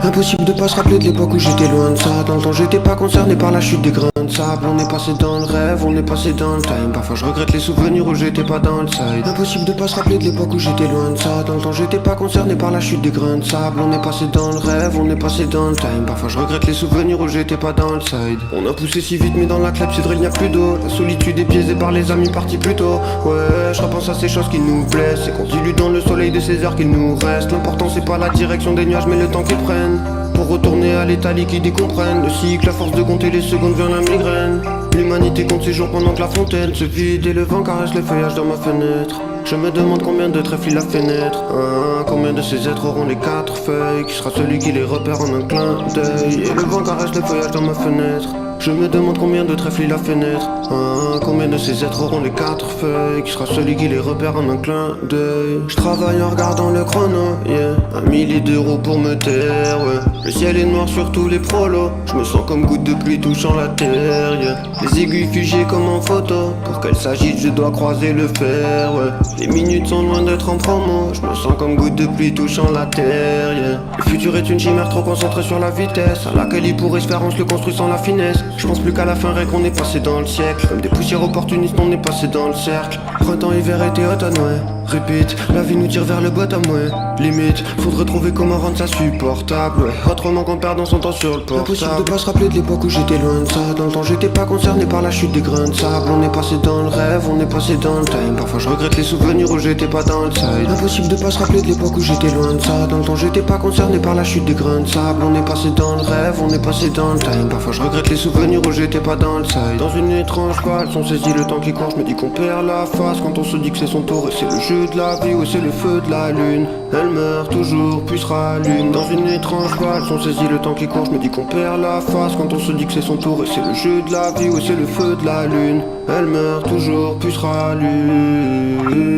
Impossible de pas se rappeler de l'époque où j'étais loin de ça. Dans le temps j'étais pas concerné par la chute des grains de sable. On est passé dans le rêve, on est passé dans le time. Parfois je regrette les souvenirs où j'étais pas dans le side. Impossible de pas se rappeler de l'époque où j'étais loin de ça. Dans le temps j'étais pas concerné par la chute des grains de sable. On est passé dans le rêve, on est passé dans le time. Parfois je regrette les souvenirs où j'étais pas dans le side. On a poussé si vite mais dans la clepsydre il n'y a plus d'eau. La solitude est biaisée par les amis partis plus tôt. Ouais, je repense à ces choses qui nous blessent. C'est qu'on dilue dans le soleil de ces heures qu'il nous reste. L'important c'est pas la direction des nuages mais le temps qu'ils prennent pour retourner à l'état liquide et comprennent le cycle, à force de compter les secondes vient la migraine. L'humanité compte ses jours pendant que la fontaine se vide et le vent caresse le feuillage dans ma fenêtre. Je me demande combien de trèfles il a fait naître. Combien de ces êtres auront les 4 feuilles? Qui sera celui qui les repère en un clin d'œil? Et le vent caresse le feuillage dans ma fenêtre. Je me demande combien de trèfles il a fait naître. Combien de ces êtres auront les 4 feuilles? Qui sera celui qui les repère en un clin d'œil? Je travaille en regardant le chrono, yeah. 1 millier d'euros pour me taire, ouais. Le ciel est noir sur tous les prolos. Je me sens comme goutte de pluie touchant la terre, yeah. Les aiguilles figées comme en photo. Pour qu'elles s'agitent je dois croiser le fer, ouais. Les minutes sont loin d'être en promo. Je me sens comme goutte de pluie touchant la terre, yeah. Le futur est une chimère trop concentrée sur la vitesse à laquelle il pourrait se faire, on se le construit sans la finesse. Je pense plus qu'à la fin, règle qu'on est passé dans le siècle. Comme des poussières opportunistes, on est passé dans le cercle. Printemps, hiver, été, automne, ouais. Répète, la vie nous tire vers le bottom, ouais. Limite, faudrait trouver comment rendre ça supportable, ouais. Autrement qu'on perd dans son temps sur le portable. Impossible de pas se rappeler de l'époque où j'étais loin de ça. Dans le temps j'étais pas concerné par la chute des grains de sable. On est passé dans le rêve, on est passé dans le time. Parfois je regrette les souvenirs où j'étais pas dans le side. Impossible de pas se rappeler de l'époque où j'étais loin de ça. Dans le temps j'étais pas concerné par la chute des grains de sable. On est passé dans le rêve, on est passé dans le time. Parfois je regrette les souvenirs où j'étais pas dans le side. Dans une étrange valse, on saisit le temps qui court. Je me dis qu'on perd la face quand on se dit que c'est son tour. Et c'est le jeu de la vie, ou c'est le feu de la lune. Elle meurt toujours puis se rallume. Dans une étrange valse, on saisit le temps qui court. Je me dis qu'on perd la face quand on se dit que c'est son tour. Et c'est le jeu de la vie, ou c'est le feu de la lune. Elle meurt toujours puis se rallume.